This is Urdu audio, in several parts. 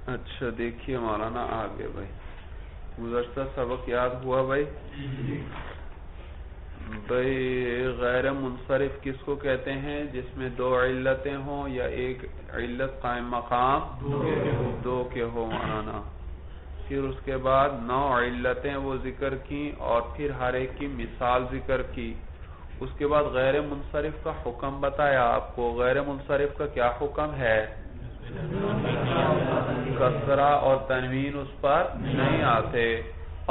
اچھا دیکھیے مولانا آگے بھائی گزشتہ سبق یاد ہوا بھائی؟ بھائی غیر منصرف کس کو کہتے ہیں؟ جس میں دو علتیں ہوں یا ایک علت قائم مقام دو کے ہو مولانا. پھر اس کے بعد 9 علتیں وہ ذکر کی اور پھر ہر ایک کی مثال ذکر کی. اس کے بعد غیر منصرف کا حکم بتایا آپ کو. غیر منصرف کا کیا حکم ہے؟ کسرہ اور تنوین اس پر نہیں آتے.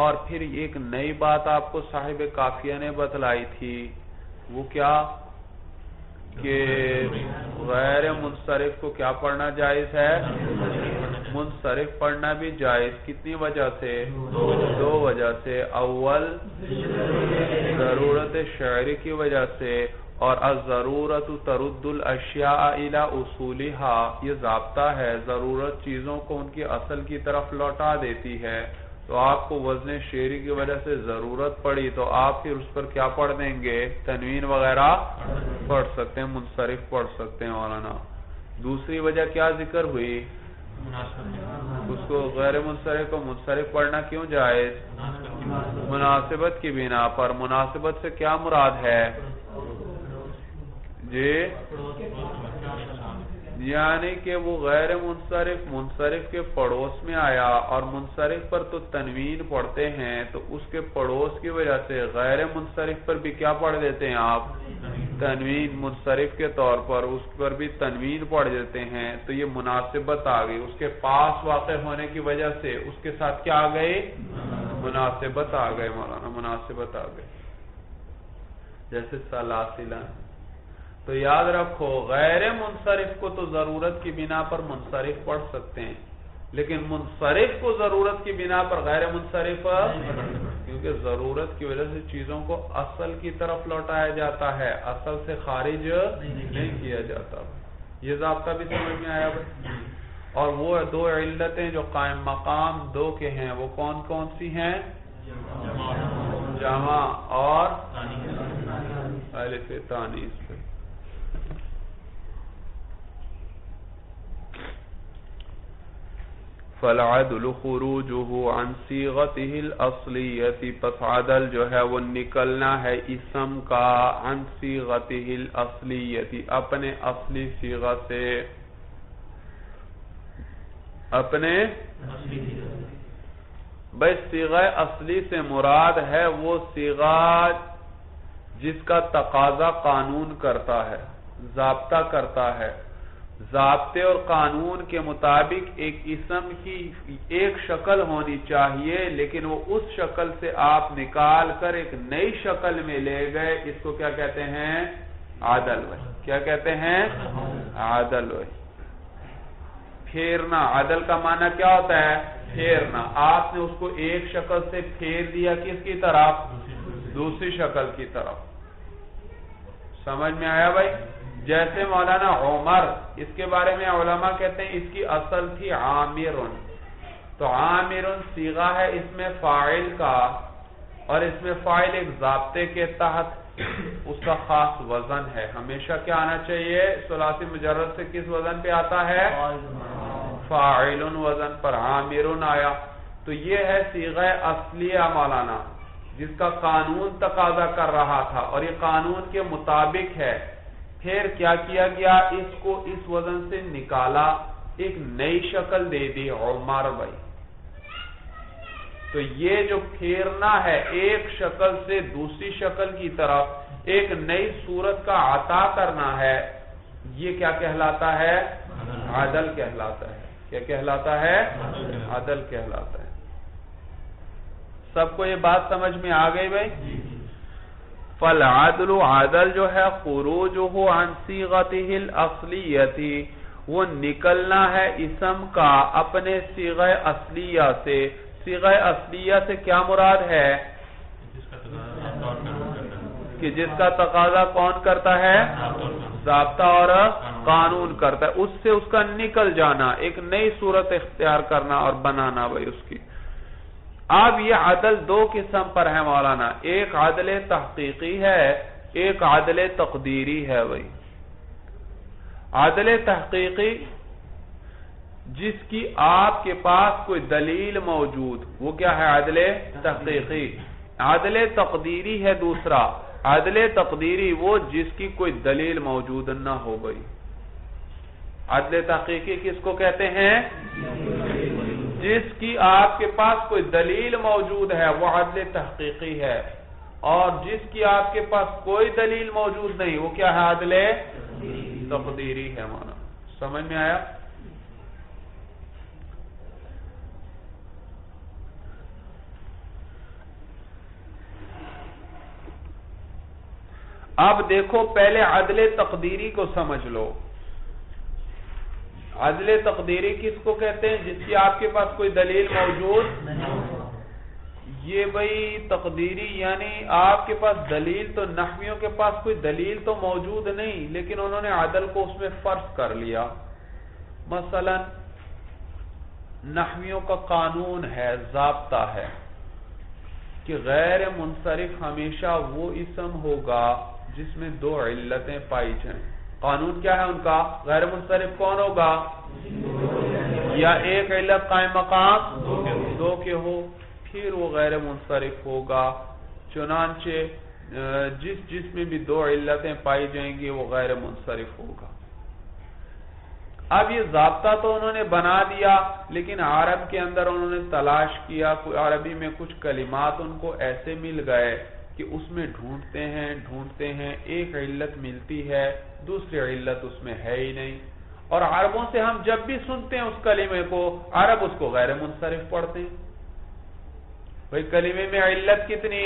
اور پھر ایک نئی بات آپ کو صاحب کافیہ نے بتلائی تھی، وہ کیا کہ غیر منصرف کو کیا پڑھنا جائز ہے؟ منصرف پڑھنا بھی جائز. کتنی وجہ سے؟ 2 وجہ سے. اول ضرورت شعری کی وجہ سے، اور الضرورت ترد الاشیاء الی اصولها، یہ ضابطہ ہے، ضرورت چیزوں کو ان کی اصل کی طرف لوٹا دیتی ہے. تو آپ کو وزن شعری کی وجہ سے ضرورت پڑی تو آپ پھر اس پر کیا پڑھ دیں گے؟ تنوین وغیرہ پڑھ سکتے ہیں، منصرف پڑھ سکتے ہیں مولانا. دوسری وجہ کیا ذکر ہوئی؟ اس کو غیر منصرف کو منصرف پڑھنا کیوں جائز؟ مناسبت کی بنا پر. مناسبت سے کیا مراد ہے جی؟ یعنی کہ وہ غیر منصرف کے پڑوس میں آیا، اور منصرف پر تو تنوین پڑھتے ہیں تو اس کے پڑوس کی وجہ سے غیر منصرف پر بھی کیا پڑھ دیتے ہیں آپ؟ تنوین. منصرف کے طور پر اس پر بھی تنوین پڑھ دیتے ہیں. تو یہ مناسبت آ گئی، اس کے پاس واقع ہونے کی وجہ سے اس کے ساتھ کیا آ گئی؟ مناسبت آ گئی مولانا، مناسبت آ گئی. جیسے سلاسلہ. تو یاد رکھو غیر منصرف کو تو ضرورت کی بنا پر منصرف پڑھ سکتے ہیں، لیکن منصرف کو ضرورت کی بنا پر غیر منصرف، کیونکہ ضرورت کی وجہ سے چیزوں کو اصل کی طرف لوٹایا جاتا ہے، اصل سے خارج نہیں کیا جاتا. یہ ضابطہ بھی سمجھ میں آیا بھائی؟ اور وہ 2 علتیں جو قائم مقام 2 کے ہیں وہ کون کون سی ہیں؟ جمع اور الف تانیث. فالعدل خروجه عن صيغته الاصلیہ، پس عدل جو ہے وہ نکلنا ہے اسم کا عن صيغته الاصلیہ، اپنے اصلی صیغہ سے. اپنے بھائی صیغہ اصلی سے مراد ہے وہ صیغہ جس کا تقاضا قانون کرتا ہے، ضابطہ کرتا ہے. ضابطے اور قانون کے مطابق ایک اسم کی ایک شکل ہونی چاہیے، لیکن وہ اس شکل سے آپ نکال کر ایک نئی شکل میں لے گئے. اس کو کیا کہتے ہیں؟ عدل. کیا کہتے ہیں؟ عدل. پھیرنا. عدل کا معنی کیا ہوتا ہے؟ پھیرنا. آپ نے اس کو ایک شکل سے پھیر دیا کس کی طرف؟ دوسری شکل کی طرف. سمجھ میں آیا بھائی؟ جیسے مولانا عمر، اس کے بارے میں علماء کہتے ہیں اس کی اصل تھی عامرن. تو عامرن صیغہ ہے اس میں فاعل کا، اور اس میں فاعل ایک ضابطے کے تحت اس کا خاص وزن ہے. ہمیشہ کیا آنا چاہیے؟ ثلاثی مجرد سے کس وزن پہ آتا ہے؟ فاعل وزن پر. عامرن آیا تو یہ ہے صیغہ اصلیہ مولانا، جس کا قانون تقاضا کر رہا تھا اور یہ قانون کے مطابق ہے. پھر کیا کیا گیا؟ اس کو اس وزن سے نکالا، ایک نئی شکل دے دی عمر بھائی. تو یہ جو پھیرنا ہے ایک شکل سے دوسری شکل کی طرف ایک نئی صورت کا عطا کرنا ہے، یہ کیا کہلاتا ہے؟ عدل کہلاتا ہے. کیا کہلاتا ہے؟ عدل کہلاتا ہے. سب کو یہ بات سمجھ میں آ گئی بھائی؟ فالعدل، عدل جو ہے خروجہ عن صیغته الاصلیہ، وہ نکلنا ہے اسم کا اپنے صیغہ اصلیہ سے. صیغہ اصلیہ سے کیا مراد ہے؟ کہ جس کا تقاضا کون کرتا ہے؟ ضابطہ اور قانون کرتا ہے. اس سے اس کا نکل جانا، ایک نئی صورت اختیار کرنا اور بنانا بھائی اس کی. اب یہ عدل 2 قسم پر ہے مولانا. ایک عدل تحقیقی ہے، ایک عدل تقدیری ہے بھائی. عدل تحقیقی جس کی آپ کے پاس کوئی دلیل موجود، وہ کیا ہے؟ عدل تحقیقی. عدل تقدیری ہے دوسرا. عدل تقدیری وہ جس کی کوئی دلیل موجود نہ ہو گئی. عدل تحقیقی کس کو کہتے ہیں؟ جس کی آپ کے پاس کوئی دلیل موجود ہے وہ عدل تحقیقی ہے، اور جس کی آپ کے پاس کوئی دلیل موجود نہیں وہ کیا ہے؟ عدل تقدیری ہے. مانا سمجھ میں آیا؟ اب دیکھو پہلے عدل تقدیری کو سمجھ لو. عدل تقدیری کس کو کہتے ہیں؟ جس کی آپ کے پاس کوئی دلیل موجود. یہ بھئی تقدیری یعنی آپ کے پاس دلیل تو، نحویوں کے پاس کوئی دلیل تو موجود نہیں، لیکن انہوں نے عدل کو اس میں فرض کر لیا. مثلا نحویوں کا قانون ہے، ضابطہ ہے کہ غیر منصرف ہمیشہ وہ اسم ہوگا جس میں دو علتیں پائی جائیں. قانون کیا ہے ان کا؟ غیر منصرف کون ہوگا؟ یا ایک علت قائم مقام دو کے ہو، پھر وہ غیر منصرف ہوگا. چنانچہ جس میں بھی دو علتیں پائی جائیں گی وہ غیر منصرف ہوگا. اب یہ ضابطہ تو انہوں نے بنا دیا، لیکن عرب کے اندر انہوں نے تلاش کیا، عربی میں کچھ کلمات ان کو ایسے مل گئے کہ اس میں ڈھونڈتے ہیں ایک علت ملتی ہے، دوسری علت اس میں ہے ہی نہیں. اور عربوں سے ہم جب بھی سنتے ہیں اس کلمے کو، عرب اس کو غیر منصرف پڑھتے ہیں. بھئی کلمے میں علت کتنی؟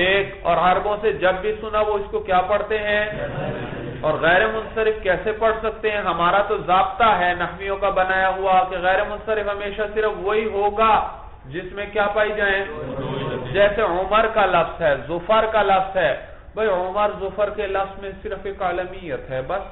ایک. اور عربوں سے جب بھی سنا وہ اس کو کیا پڑھتے ہیں؟ اور غیر منصرف کیسے پڑھ سکتے ہیں؟ ہمارا تو ضابطہ ہے نحویوں کا بنایا ہوا کہ غیر منصرف ہمیشہ صرف وہی ہوگا جس میں کیا پائی جائیں. جیسے عمر کا لفظ ہے، ظفر کا لفظ ہے. بھئی عمر ظفر کے لفظ میں صرف ایک عالمیت ہے بس،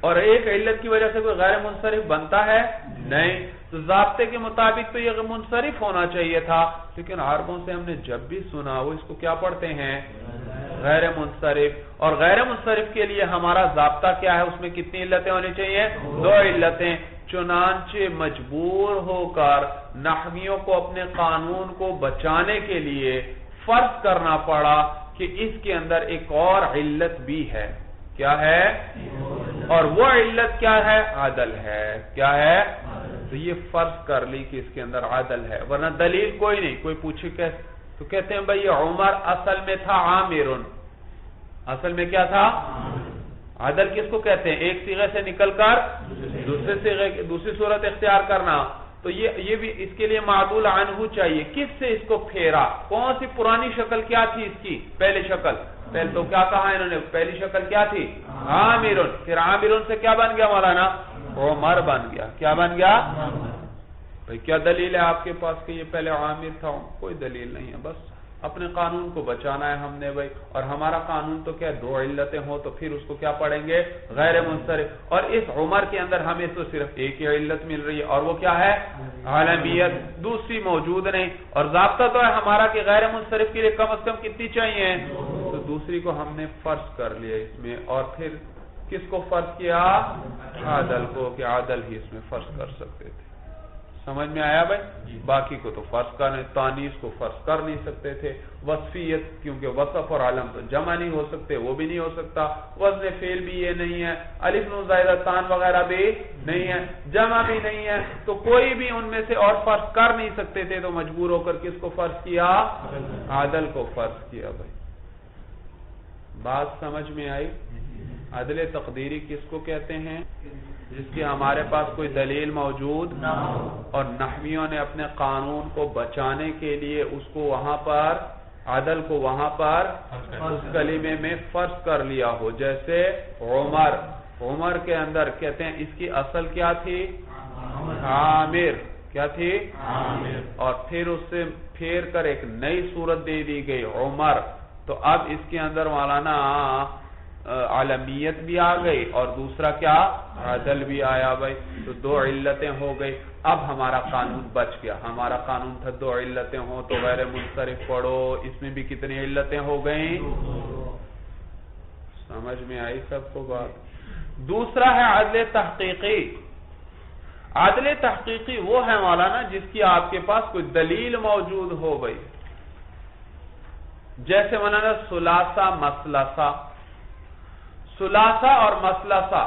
اور ایک علت کی وجہ سے کوئی غیر منصرف بنتا ہے نہیں. تو ضابطے کے مطابق تو یہ منصرف ہونا چاہیے تھا، لیکن عربوں سے ہم نے جب بھی سنا وہ اس کو کیا پڑھتے ہیں؟ غیر منصرف. اور غیر منصرف کے لیے ہمارا ضابطہ کیا ہے؟ اس میں کتنی علتیں ہونی چاہیے؟ دو علتیں. چنانچہ مجبور ہو کر نحویوں کو اپنے قانون کو بچانے کے لیے فرض کرنا پڑا کہ اس کے اندر ایک اور علت بھی ہے. کیا ہے؟ اور وہ علت کیا ہے؟ عدل ہے. کیا ہے؟ تو یہ فرض کر لی کہ اس کے اندر عدل ہے، ورنہ دلیل کوئی نہیں. کوئی پوچھے تو کہتے ہیں بھئی عمر اصل میں تھا عامر. اصل میں کیا تھا؟ عدل کس کو کہتے ہیں؟ ایک صیغے سے نکل کر دوسری صورت اختیار کرنا. تو یہ بھی اس کے لیے معدول عنہ چاہیے. کس سے اس کو پھیرا؟ کون سی پرانی شکل کیا تھی اس کی؟ پہلی شکل. پہلے تو کیا کہا انہوں نے؟ پہلی شکل کیا تھی؟ عامر. پھر عامر سے کیا بن گیا مولانا؟ عمر بن گیا. کیا بن گیا؟ بھئی کیا دلیل ہے آپ کے پاس کہ یہ پہلے عامر تھا؟ کوئی دلیل نہیں ہے، بس اپنے قانون کو بچانا ہے ہم نے بھائی. اور ہمارا قانون تو کیا دو علتیں ہوں تو پھر اس کو کیا پڑھیں گے؟ غیر منصرف. اور اس عمر کے اندر ہمیں تو صرف ایک ہی علت مل رہی ہے، اور وہ کیا ہے؟ عالمیت. دوسری موجود نہیں. اور ضابطہ تو ہے ہمارا کہ غیر منصرف کے لیے کم از کم کتنی چاہیے؟ تو دوسری کو ہم نے فرض کر لیا اس میں. اور پھر کس کو فرض کیا؟ عدل کو، کہ عدل ہی اس میں فرض کر سکتے تھے. سمجھ میں آیا بھائی؟ باقی کو تو فرض کرنے، تانیث کو فرض کر نہیں سکتے تھے. وصفیت کیونکہ وصف اور علم تو جمع نہیں ہو سکتے، وہ بھی نہیں ہو سکتا. وزن فعل بھی یہ نہیں ہے، الف نون زائدہ تان وغیرہ بھی نہیں ہے، جمع بھی نہیں ہے. تو کوئی بھی ان میں سے اور فرض کر نہیں سکتے تھے، تو مجبور ہو کر کس کو فرض کیا؟ عدل کو فرض کیا. بھائی بات سمجھ میں آئی؟ عدل تقدیری کس کو کہتے ہیں؟ جس کی ہمارے پاس کوئی دلیل موجود نہ ہو، اور نحویوں نے اپنے قانون کو بچانے کے لیے اس کو وہاں پر، عدل کو وہاں پر اس کلمے میں فرض کر لیا ہو. جیسے عمر. عمر کے اندر کہتے ہیں اس کی اصل کیا تھی؟ عامر. کیا تھی؟ عامر. اور پھر اس سے پھیر کر ایک نئی صورت دے دی گئی عمر. تو اب اس کے اندر مولانا عالمیت بھی آ گئی اور دوسرا کیا؟ عدل بھی آیا. بھائی تو دو علتیں ہو گئی. اب ہمارا قانون بچ گیا. ہمارا قانون تھا دو علتیں ہوں تو غیر منصرف پڑھو. اس میں بھی کتنی علتیں ہو گئیں؟ سمجھ میں آئی سب کو بات؟ دوسرا ہے عدل تحقیقی. عدل تحقیقی وہ ہے مولانا جس کی آپ کے پاس کوئی دلیل موجود ہو گئی. جیسے مولانا ثلاثہ مثلثہ. ثلاثہ اور مثلثہ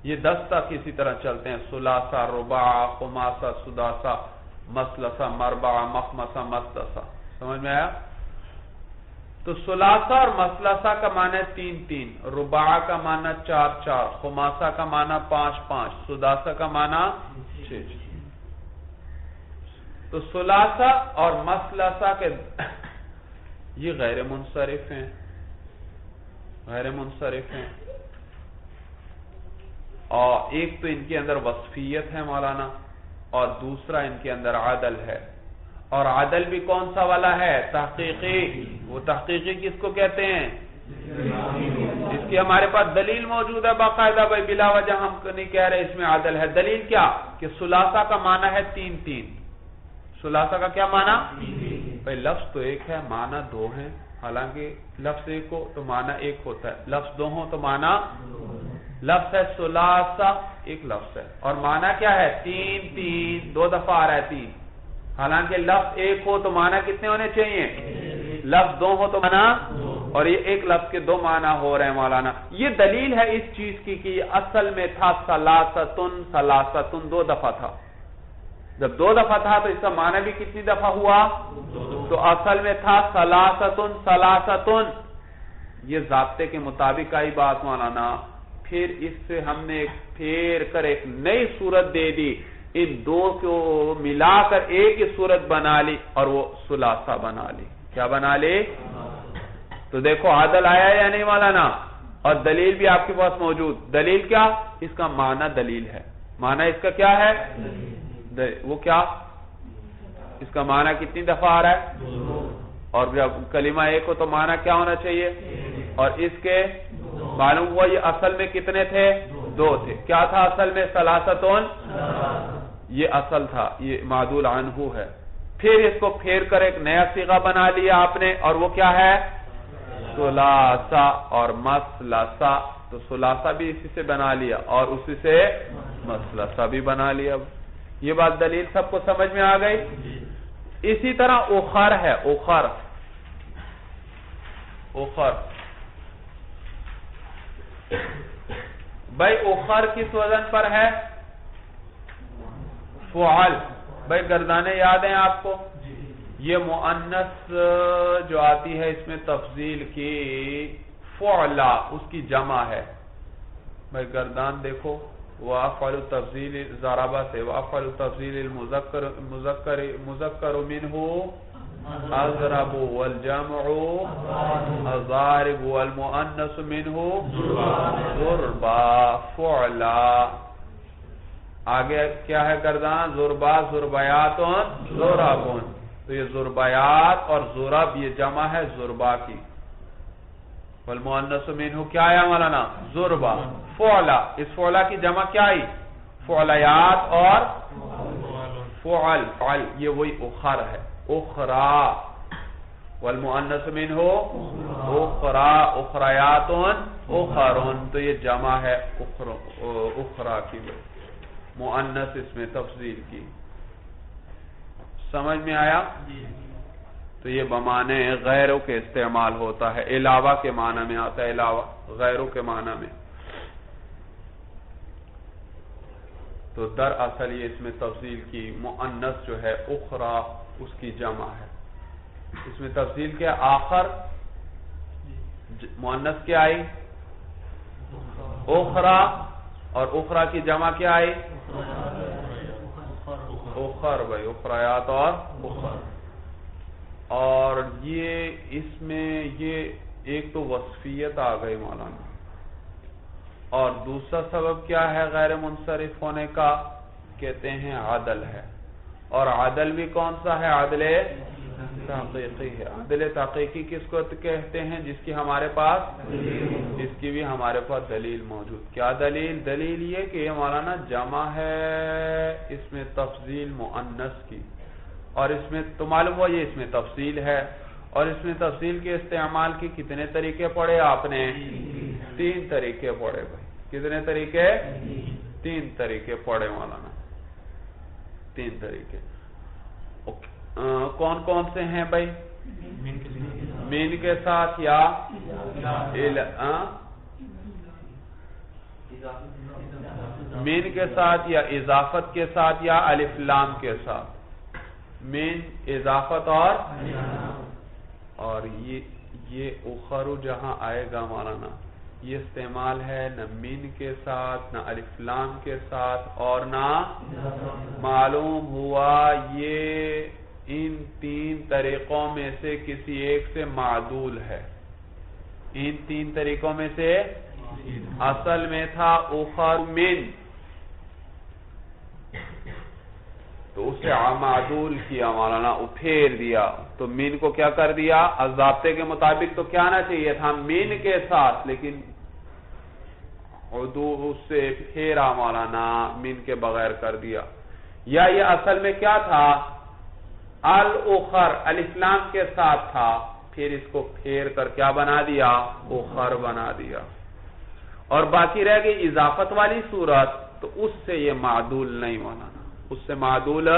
یہ 10 تک اسی طرح چلتے ہیں. ثلاثہ، رباع، خماسہ، سداسہ، مثلثہ، مربع، مخمسہ، مثلثہ. سمجھ میں آیا؟ تو ثلاثہ اور مثلثہ کا معنی 3-3، رباع کا معنی 4-4، خماسہ کا معنی 5-5، سداسہ کا معنی 6-6. تو ثلاثہ اور مثلثہ کے یہ غیر منصرف ہیں، غیر منصرف ہیں. اور ایک تو ان کے اندر وصفیت ہے مولانا، اور دوسرا ان کے اندر عدل ہے. اور عدل بھی کون سا والا ہے؟ تحقیقی. وہ تحقیقی کس کو کہتے ہیں؟ اس کی ہمارے پاس دلیل موجود ہے باقاعدہ، بھائی بلا وجہ ہم نہیں کہہ رہے اس میں عدل ہے. دلیل کیا؟ کہ ثلاثہ کا معنی ہے 3-3. ثلاثہ کا کیا معنی؟ بھائی لفظ تو ایک ہے، معنی 2 ہیں. حالانکہ لفظ ایک ہو تو معنی ایک ہوتا ہے، لفظ 2 ہو تو معنی. لفظ ہے ثلاثہ، ایک لفظ ہے، اور معنی کیا ہے؟ 3-3، 2 دفعہ آ رہا ہے 3. حالانکہ لفظ ایک ہو تو معنی کتنے ہونے چاہیے؟ لفظ 2 ہو تو معنی، اور یہ ایک لفظ کے 2 معنی ہو رہے ہیں مولانا. یہ دلیل ہے اس چیز کی کہ اصل میں تھا ثلاثتن، ثلاثتن 2 دفعہ تھا. جب 2 دفعہ تھا تو اس کا معنی بھی کتنی دفعہ ہوا؟ تو اصل میں تھا ثلاثتن ثلاثتن. یہ ضابطے کے مطابق آئی بات مولانا. پھر اس سے ہم نے پھیر کر ایک نئی صورت دے دی، ان 2 کو ملا کر ایک ہی صورت بنا لی اور وہ ثلاثہ بنا لی. کیا بنا لی؟ تو دیکھو عدل آیا یا نہیں مولانا؟ اور دلیل بھی آپ کے پاس موجود. دلیل کیا؟ اس کا معنی دلیل ہے. معنی اس کا کیا ہے؟ وہ کیا؟ اس کا معنی کتنی دفعہ آ رہا ہے؟ اور جب کلمہ ایک ہو تو معنی کیا ہونا چاہیے؟ اور اس کے معلوم ہوا یہ اصل میں کتنے تھے؟ 2 تھے. کیا تھا اصل میں؟ ثلاثتون. یہ اصل تھا، یہ معدول عنہ ہے. پھر اس کو پھیر کر ایک نیا صیغہ بنا لیا آپ نے، اور وہ کیا ہے؟ ثلاثہ اور مثلثہ. تو ثلاثہ بھی اسی سے بنا لیا اور اسی سے مثلثہ بھی بنا لیا. یہ بات دلیل سب کو سمجھ میں آ گئی؟ اسی طرح اخر ہے. اخر بھائی اخر کس وزن پر ہے؟ فعل. بھائی گردانے یاد ہیں آپ کو؟ یہ مؤنث جو آتی ہے اس میں تفضیل کی فعلا، اس کی جمع ہے. بھائی گردان دیکھو، وافعل تفضیل ضربہ سے، وافعل تفضیل المذکر منہ اضرب، والجمع اضارب، والمؤنث منہ ضربا فعلا. آگے کیا ہے گردان؟ ضربا، ضربیات، ضربون. تو یہ ضربیات اور ضرب یہ جمع ہے ضربا کی. والمؤنث منہ کیا آیا مولانا؟ ضربا. فعلا، اس فعلا کی جمع کیا آئی؟ فعلیات اور فعل. فعل یہ وہی اخر ہے. اخرا. والمؤنث منہ اخرا، اخریات، اخرون. تو یہ جمع ہے اخرا کی، مؤنث اس میں تفضیل کی. سمجھ میں آیا؟ تو یہ بمانے غیروں کے استعمال ہوتا ہے، علاوہ کے معنی میں آتا ہے، علاوہ غیروں کے معنی میں. تو دراصل یہ اس میں تفضیل کی مؤنث جو ہے اخرا، اس کی جمع ہے. اس میں تفضیل کیا؟ آخر. مؤنث کیا آئی؟ اخرا. اور اخرا کی جمع کیا آئی؟ اخر. بھائی اخریات اور اخر. اور یہ اس میں یہ ایک تو وصفیت آ گئی مولانا، اور دوسرا سبب کیا ہے غیر منصرف ہونے کا؟ کہتے ہیں عدل ہے. اور عدل بھی کون سا ہے؟ عدل تحقیقی ہے. عدل تحقیقی کس کو کہتے ہیں؟ جس کی ہمارے پاس، جس کی بھی ہمارے پاس دلیل موجود. کیا دلیل؟ دلیل یہ کہ یہ مولانا جمع ہے اس میں تفضیل مؤنث کی، اور اس میں تو معلوم ہوا یہ اس میں تفصیل ہے. اور اس میں تفصیل کے استعمال کے کتنے طریقے پڑھے آپ نے؟ تین طریقے پڑھے بھائی. کتنے طریقے؟ تین طریقے پڑھے مولانا. تین طریقے کون کون سے ہیں بھائی؟ مین کے ساتھ یا مین کے ساتھ یا اضافت کے ساتھ یا الف لام کے ساتھ. مین، اضافت اور یہ اخر جہاں آئے گا مولانا یہ استعمال ہے نہ مین کے ساتھ نہ الف لام کے ساتھ اور نہ معلوم ہوا یہ ان تین طریقوں میں سے کسی ایک سے معدول ہے. ان تین طریقوں میں سے اصل میں تھا اخر من، تو اسے معدول کیا مولانا، پھیر دیا. تو مین کو کیا کر دیا؟ ضابطے کے مطابق تو کیا آنا چاہیے تھا مین کے ساتھ، لیکن اس سے پھیرا مولانا، مین کے بغیر کر دیا. یا یہ اصل میں کیا تھا؟ الاخر الف لام کے ساتھ تھا، پھر اس کو پھیر کر کیا بنا دیا؟ اخر بنا دیا. اور باقی رہ گئی اضافت والی صورت، تو اس سے یہ معدول نہیں مولانا، اس سے معدول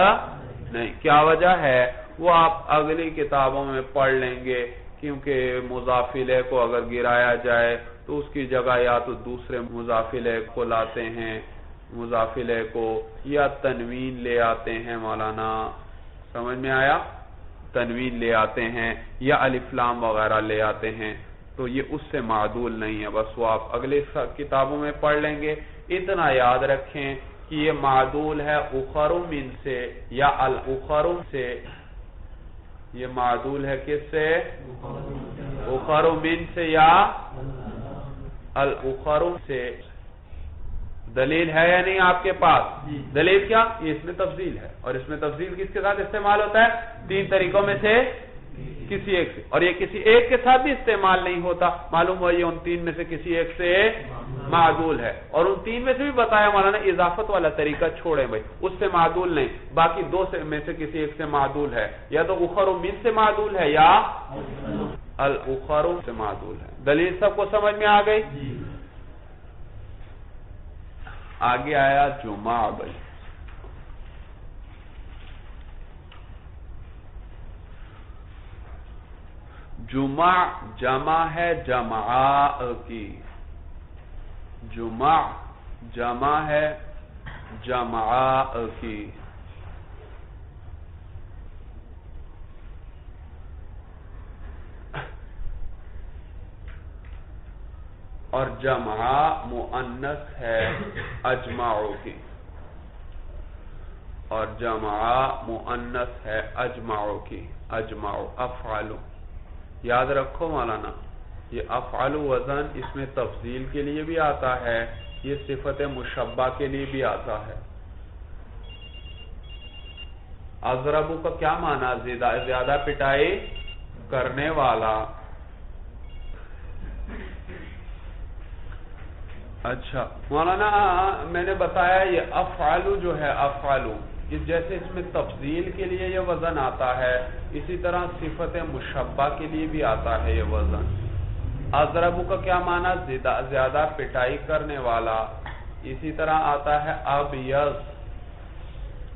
نہیں. کیا وجہ ہے وہ آپ اگلی کتابوں میں پڑھ لیں گے، کیونکہ مضاف الیہ کو اگر گرایا جائے تو اس کی جگہ یا تو دوسرے مضاف الیہ کو لاتے ہیں مضاف الیہ کو، یا تنوین لے آتے ہیں مولانا. سمجھ میں آیا؟ تنوین لے آتے ہیں یا الف لام وغیرہ لے آتے ہیں، تو یہ اس سے معدول نہیں ہے. بس وہ آپ اگلے کتابوں میں پڑھ لیں گے. اتنا یاد رکھیں کہ یہ معدول ہے اخر من سے یا الاخر سے. یہ معدول ہے کس سے؟ اخر من سے یا الاخر سے. دلیل ہے یا نہیں آپ کے پاس؟ دلیل کیا؟ یہ اس میں تفضیل ہے، اور اس میں تفضیل کس کے ساتھ استعمال ہوتا ہے؟ تین طریقوں میں سے کسی ایک سے. اور یہ کسی ایک کے ساتھ بھی استعمال نہیں ہوتا، معلوم ہوا یہ ان تین میں سے کسی ایک سے معدول ہے. اور ان تین میں سے بھی بتایا مولانا اضافت والا طریقہ چھوڑیں بھائی، اس سے معدول نہیں. باقی دو میں سے کسی ایک سے معدول ہے، یا تو اخر من سے معدول ہے یا الاخر سے معدول ہے. دلیل سب کو سمجھ میں آ گئی؟ آگے آیا جمع بھائی. جمع جمع ہے جمعاء کی. جمع جمع ہے جمعاء کی. اور جمع مؤنث ہے اجمعوں کی. اور جمع مؤنث ہے اجمعوں کی. اجمعوا افعلوا. یاد رکھو مولانا یہ افعل وزن اس میں تفضیل کے لیے بھی آتا ہے، یہ صفت مشبہ کے لیے بھی آتا ہے. اضربو کا کیا معنی؟ زیادہ پٹائی کرنے والا. اچھا مولانا میں نے بتایا یہ افعل جو ہے افعل جیسے اس میں تفضیل کے لیے یہ وزن آتا ہے، اسی طرح صفت مشبہ کے لیے بھی آتا ہے یہ وزن. اضربو کا کیا معنی؟ زیادہ پٹائی کرنے والا. اسی طرح آتا ہے ابیض.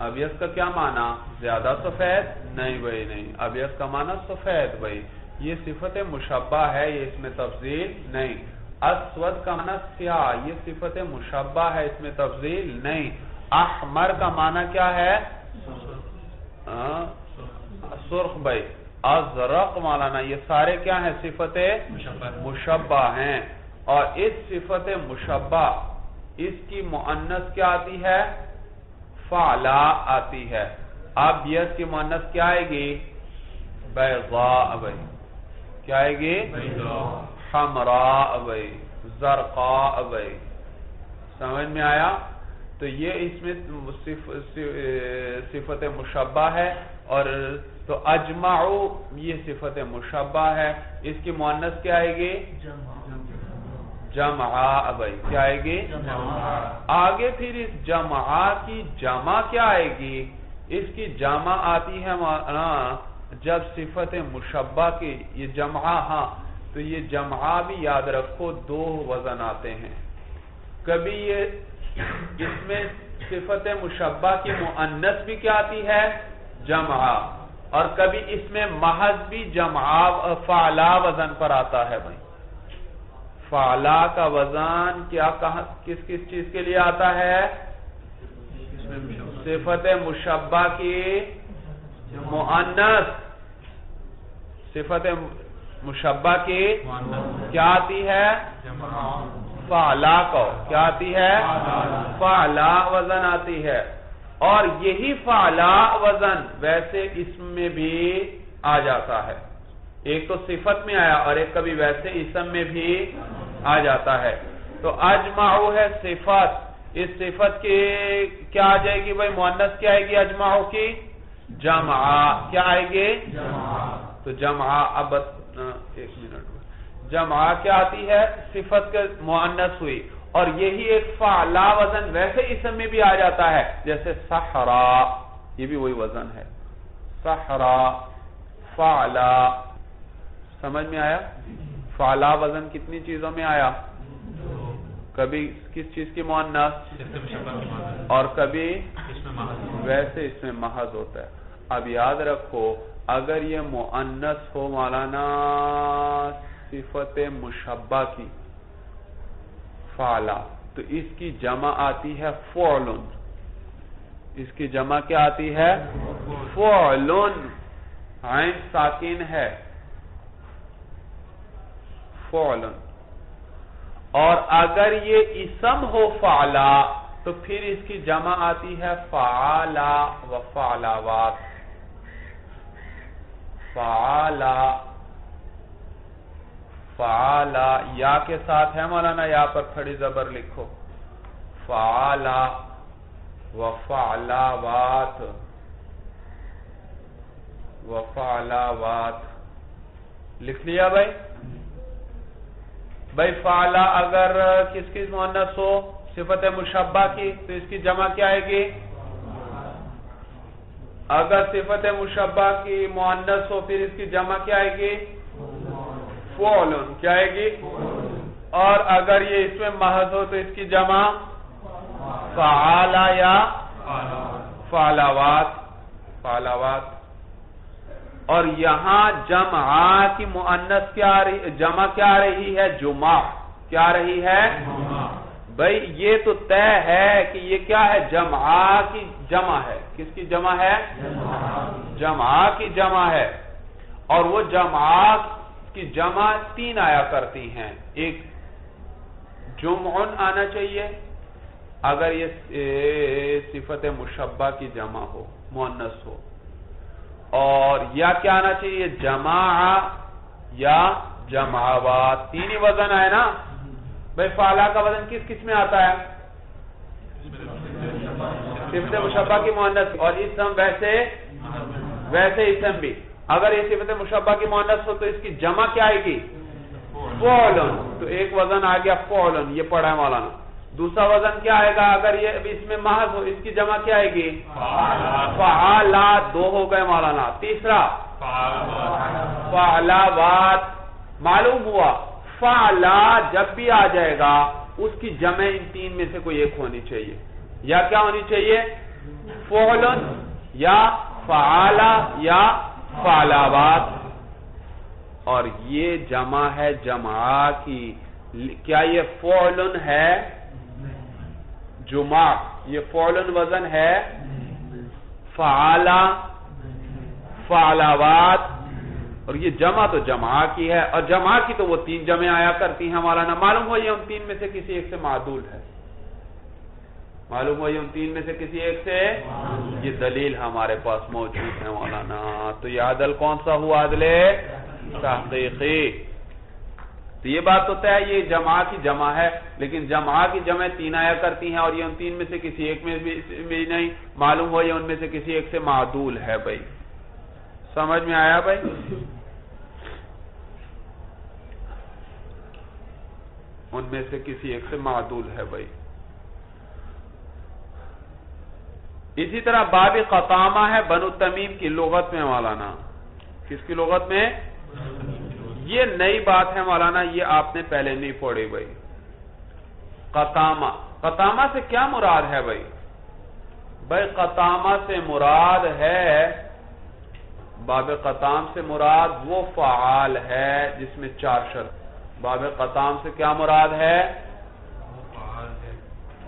ابیض کا کیا معنی؟ زیادہ سفید؟ نہیں بھائی نہیں، ابیض کا معنی سفید بھائی. یہ صفت مشبہ ہے، یہ اس میں تفضیل نہیں. اسود کا معنی سیاہ، یہ صفت مشبہ ہے، اس میں تفضیل نہیں. احمر کا معنی کیا ہے؟ سرخ بھائی. ازرق مولانا یہ سارے کیا ہیں؟ صفت مشبہ ہیں. اور اس صفت مشبہ اس کی مؤنث کیا آتی ہے؟ فعلا آتی ہے. اب اس کی مؤنث کیا آئے گی؟ بیضاء بھائی. کیا آئے گی؟ حمراء بھائی، زرقاء بھائی. سمجھ میں آیا؟ تو یہ اس میں صفت مشبہ ہے. اور تو اجمعو یہ صفت مشبہ ہے، اس کی مؤنث کیا آئے گی؟ جمعاء بھائی. کیا آئے گی؟ آگے پھر اس جمعاء کی جمع کیا آئے گی؟ اس کی جمع آتی ہے جب صفت مشبہ کی یہ جمعہ، ہاں تو یہ جمعہ بھی یاد رکھو دو وزن آتے ہیں. کبھی یہ اس میں صفت مشبہ کی مؤنث بھی کیا آتی ہے؟ جمعہ. اور کبھی اس میں محض بھی جمعہ فعلا وزن پر آتا ہے بھائی. فعلا کا وزن کیا کس چیز کے لیے آتا ہے؟ صفت مشبہ کی مؤنث. صفت مشبہ کی کیا آتی ہے؟ فعلا کو کیا آتی ہے؟ فعلا وزن آتی ہے. اور یہی فعلا وزن ویسے اسم میں بھی آ جاتا ہے. ایک تو صفت میں آیا اور ایک کبھی ویسے اسم میں بھی آ جاتا ہے. تو اجمعو ہے صفت. اس صفت کی کیا آ جائے گی بھائی؟ مؤنث کیا آئے گی اجمعو کی؟ جمعہ. کیا آئے گی؟ تو جمعہ. اب ایک منٹ. جمعہ کیا آتی ہے؟ صفت کے مؤنث ہوئی. اور یہی ایک فعلا وزن ویسے اسم میں بھی آ جاتا ہے، جیسے صحرا. یہ بھی وہی وزن ہے. صحرا، فعلا. سمجھ میں آیا؟ فعلا وزن کتنی چیزوں میں آیا؟ کبھی کس چیز کی مؤنث اور کبھی ویسے اس میں محض ہوتا ہے. اب یاد رکھو اگر یہ مؤنث ہو مولانا صفت مشبہ کی فعلا، تو اس کی جمع آتی ہے فعلن. اس کی جمع کیا آتی ہے؟ فعلن. عین ساکن ہے فعلن. اور اگر یہ اسم ہو فعلا تو پھر اس کی جمع آتی ہے فعلا و فعلاوات. فعلا فعلا یا کے ساتھ ہے مولانا، یا پر کھڑی زبر لکھو. فعلا و فعلاوات و فعلاوات لکھ لیا بھائی؟ بھائی فعلا اگر کس کی مؤنث ہو؟ صفت مشبہ کی، تو اس کی جمع کیا آئے گی؟ اگر صفت مشبہ کی مؤنث ہو پھر اس کی جمع کیا آئے گی؟ فعلن. کیا آئے گی؟ اور اگر یہ اس میں محض ہو تو اس کی جمع فعلا یا فعلاوات. فعلاوات. اور یہاں جمع کی مؤنث کیا آ رہی، جمع کیا آ رہی ہے؟ جمع. کیا آ رہی ہے؟ بھائی یہ تو طے ہے کہ یہ کیا ہے؟ جمع کی جمع ہے. کس کی جمع ہے؟ جمع کی جمع ہے. اور وہ جمع کی جمع تین آیا کرتی ہیں. ایک جمعن آنا چاہیے اگر یہ صفت مشبہ کی جمع ہو، مؤنث ہو. اور یا کیا آنا چاہیے؟ جماع یا جماوات. تین ہی وزن آئے نا بھائی. فعلا کا وزن کس کس میں آتا ہے؟ صفت مشبہ کی مؤنث. اور اسم ویسے اسم بھی. اگر یہ صفت مشبہ کی مؤنث ہو تو اس کی جمع کیا آئے گی؟ فعلن. تو ایک وزن آ گیا فعلن، یہ پڑھا ہے مولانا. دوسرا وزن کیا آئے گا اگر یہ اس میں محض ہو؟ اس کی جمع کیا آئے گی؟ فعلا. دو ہو گئے مولانا. تیسرا فعلاوات. معلوم ہوا فعلا جب بھی آ جائے گا اس کی جمع ان تین میں سے کوئی ایک ہونی چاہیے. یا کیا ہونی چاہیے؟ فعلن یا فعلا یا فعلاوات. اور یہ جمع ہے جمع کی. کیا یہ فعلن ہے؟ جمع. یہ فعلن وزن ہے فعلا فعلاوات. اور یہ جمع تو جمع کی ہے. اور جمع کی تو وہ تین جمع آیا کرتی ہیں مولانا. معلوم ہو یہ ان تین میں سے کسی ایک سے معدول ہے. معلوم ہو یہ ان تین میں سے کسی ایک سے. یہ دلیل ہمارے پاس موجود ہے مولانا. تو یہ عدل کون سا ہوا؟ عدل تحقیقی. تو یہ بات ہوتا ہے یہ جمع کی جمع ہے، لیکن جمع کی جمع تین آیا کرتی ہیں اور یہ ان تین میں سے کسی ایک میں بھی نہیں. معلوم ہو یہ ان میں سے کسی ایک سے معدول ہے بھائی. سمجھ میں آیا بھائی؟ ان میں سے کسی ایک سے معدول ہے بھائی. اسی طرح باب قطامہ ہے بنو تمیم کی لغت میں مولانا. کس کی لغت میں؟ یہ نئی بات ہے مولانا، یہ آپ نے پہلے نہیں پڑھی بھائی. قطامہ، قطامہ سے کیا مراد ہے بھائی؟ بھائی قطامہ سے مراد ہے، باب قطام سے مراد وہ فعال ہے جس میں 4 شرط. باب قطام سے کیا مراد ہے؟ وہ فعال ہے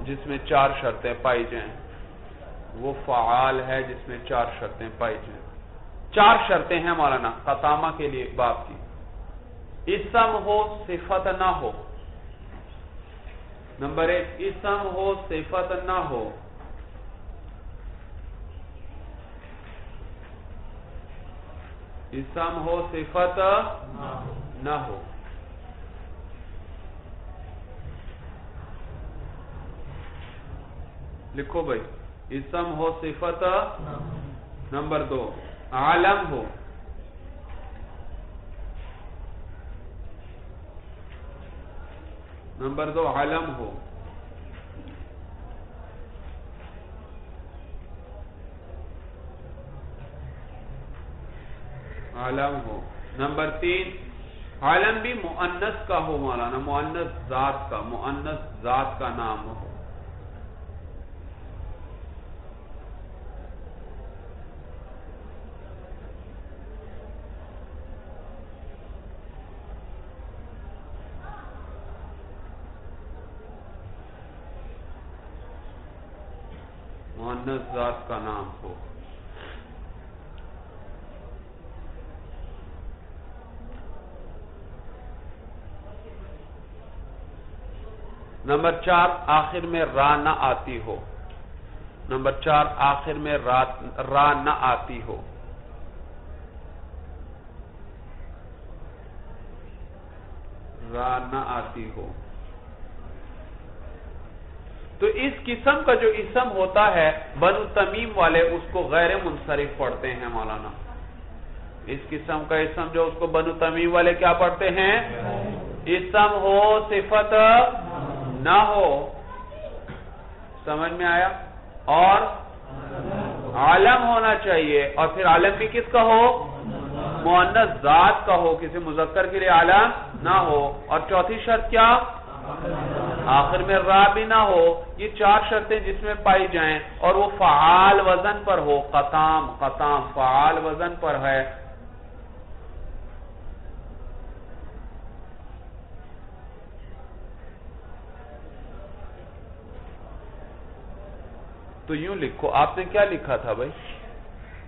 جس میں 4 شرطیں پائی جائیں. وہ فعال ہے جس میں 4 شرطیں پائی جائیں. 4 شرطیں ہیں مولانا قطامہ کے لیے باب کی. اسم ہو صفت نہ ہو. نمبر 1 اسم ہو صفت نہ ہو. اسم ہو صفت نہ ہو. لکھو بھائی، اسم ہو صفت. نمبر 2 عالم ہو. نمبر 2 عالم ہو. عالم ہو. نمبر 3 عالم بھی مؤنث کا ہو مولانا، مؤنث ذات کا، مؤنث ذات کا نام ہو. مؤنث ذات کا نام ہو. نمبر 4 آخر میں را نہ آتی ہو. نمبر 4 آخر میں را نہ آتی ہو. را نہ آتی ہو. تو اس قسم کا جو اسم ہوتا ہے بنو تمیم والے اس کو غیر منصرف پڑھتے ہیں مولانا. اس قسم کا اسم جو اس کو بنو تمیم والے کیا پڑھتے ہیں؟ اسم ہو صفت نہ ہو. سمجھ میں آیا؟ اور عالم ہونا چاہیے، اور پھر عالم بھی کس کا ہو؟ مؤنث ذات کا ہو، کسی مذکر کے لیے عالم نہ ہو. اور چوتھی شرط کیا؟ آخر میں را بھی نہ ہو. یہ 4 شرطیں جس میں پائی جائیں اور وہ فعال وزن پر ہو. قطام، قطام فعال وزن پر ہے. تو یوں لکھو. آپ نے کیا لکھا تھا بھائی؟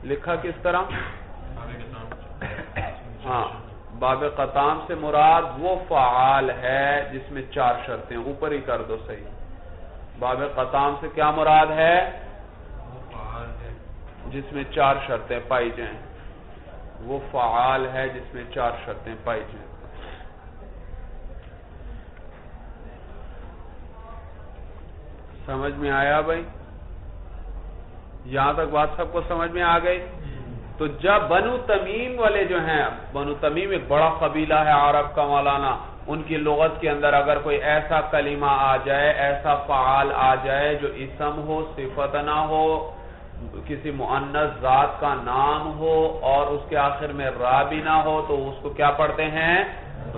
لکھا کس طرح؟ ہاں، باب قطام سے مراد وہ فعال ہے جس میں 4 شرطیں. اوپر ہی کر دو صحیح. باب قطام سے کیا مراد ہے؟ وہ فعال ہے جس میں 4 شرطیں پائی جائیں. وہ فعال ہے جس میں 4 شرطیں پائی جائیں. سمجھ میں آیا بھائی؟ یہاں تک بات سب کو سمجھ میں آ گئی؟ تو جب بنو تمیم والے جو ہیں، بنو تمیم ایک بڑا قبیلہ ہے عرب کا مولانا، ان کی لغت کے اندر اگر کوئی ایسا کلمہ آ جائے، ایسا فعال آ جائے جو اسم ہو صفت نہ ہو، کسی مؤنث ذات کا نام ہو اور اس کے آخر میں را بھی نہ ہو، تو اس کو کیا پڑھتے ہیں؟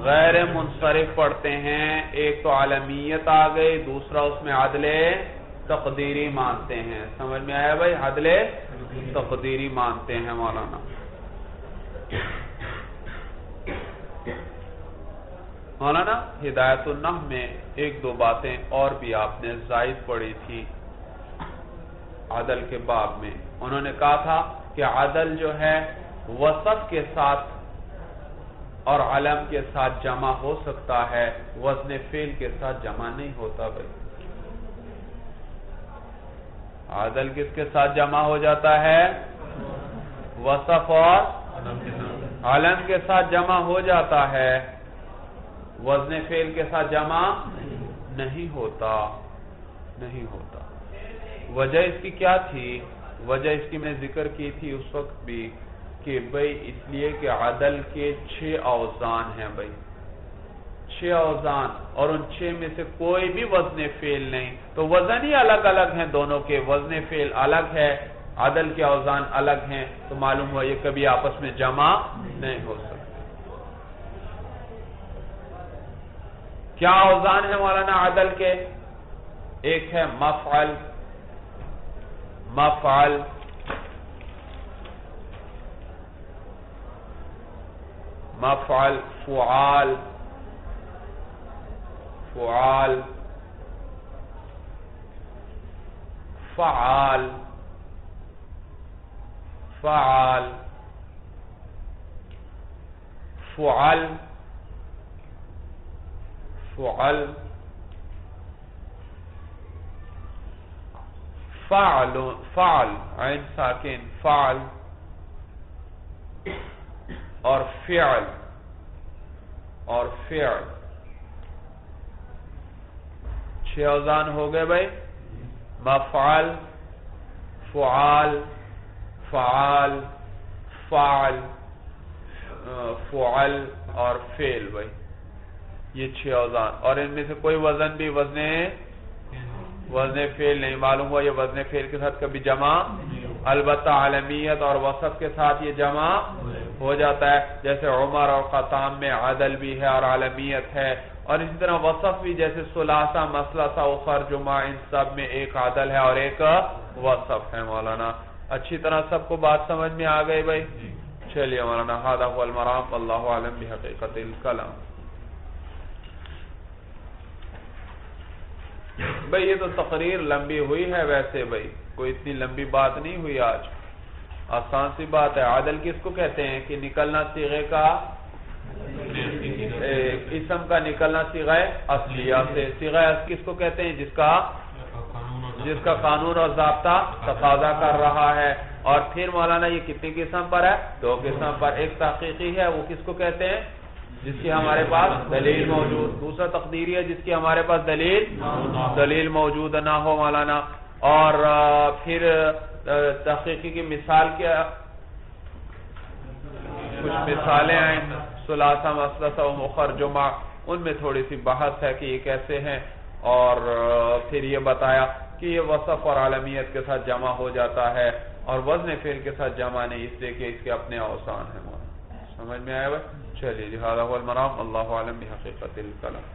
غیر منصرف پڑھتے ہیں. ایک تو عالمیت آ گئی، دوسرا اس میں عدل تقدیری مانتے ہیں. سمجھ میں آیا بھائی؟ عدل تقدیری مانتے ہیں مولانا. مولانا ہدایت النحو میں 1-2 باتیں اور بھی آپ نے زائد پڑھی تھی عدل کے باب میں. انہوں نے کہا تھا کہ عدل جو ہے وصف کے ساتھ اور علم کے ساتھ جمع ہو سکتا ہے، وزن فعل کے ساتھ جمع نہیں ہوتا بھائی. عدل کس کے ساتھ جمع ہو جاتا ہے؟ وصف اور علم کے ساتھ جمع ہو جاتا ہے، وزن فعل کے ساتھ جمع نہیں ہوتا. نہیں ہوتا. وجہ اس کی کیا تھی؟ وجہ اس کی میں ذکر کی تھی اس وقت بھی کہ بھئی اس لیے کہ عدل کے 6 اوزان ہیں بھئی، 6 اوزان، اور ان 6 میں سے کوئی بھی وزن فعل نہیں. تو وزن ہی الگ الگ ہیں دونوں کے. وزن فعل الگ ہے، عدل کے اوزان الگ ہیں، تو معلوم ہوا یہ کبھی آپس میں جمع نہیں ہو سکتے. کیا اوزان ہے مولانا عدل کے؟ ایک ہے مفعل، مفعل، مفعل، فعال، فعال، فعال، فعال، فعل، فعل، فعل، فعل، عین ساکن، فعل، اور فعل، اور فعل، 6 اوزان ہو گئے بھائی، مفعل، فعال، فعال، فعل، فعل اور فعل بھائی، یہ 6 اوزان، اور ان میں سے کوئی وزن بھی وزن فعل نہیں معلوم ہوا، یہ وزن فعل کے ساتھ کبھی جمع، البتہ عالمیت اور وصف کے ساتھ یہ جمع ہو جاتا ہے، جیسے عمر اور قطام میں عدل بھی ہے اور عالمیت ہے، اور اسی طرح وصف بھی، جیسے ثلاثہ، مثلثہ، اخر، جمع، ان سب میں ایک عدل ہے اور ایک وصف ہے مولانا۔ اچھی طرح سب کو بات سمجھ میں آ گئی بھائی؟ چلیے مولانا، ھذا ھو المرام، واللہ اعلم بحقیقت الکلام۔ بھئی یہ تو تقریر لمبی ہوئی ہے، ویسے بھئی کوئی اتنی لمبی بات نہیں ہوئی آج، آسان سی بات ہے۔ عدل کس کو کہتے ہیں کہ نکلنا صیغے کا، اسم کا نکلنا صیغہ اصلیہ سے۔ صیغہ اصلی کس کو کہتے ہیں؟ جس کا قانون اور ضابطہ تقاضا کر رہا ہے۔ اور پھر مولانا یہ کتنی قسم پر ہے؟ 2 قسم پر، ایک تحقیقی ہے، وہ کس کو کہتے ہیں؟ جس کی ہمارے پاس دلیل موجود، دوسرا تقدیری ہے جس کی ہمارے پاس دلیل موجود نہ ہو مولانا۔ اور پھر تحقیقی کی مثال کیا، کچھ مثالیں ہیں، ثلاثہ، مثلثہ، مخر، جمع، ان میں تھوڑی سی بحث ہے کہ یہ کیسے ہیں، اور پھر یہ بتایا کہ یہ وصف اور عالمیت کے ساتھ جمع ہو جاتا ہے اور وزن فعل کے ساتھ جمع نہیں، اس لیے کہ اس کے اپنے اوزان ہیں۔ سمجھ میں آیا بھائی؟ چلیے، ھذا ھو المرام، اللہ اعلم بحقیقت الکلام۔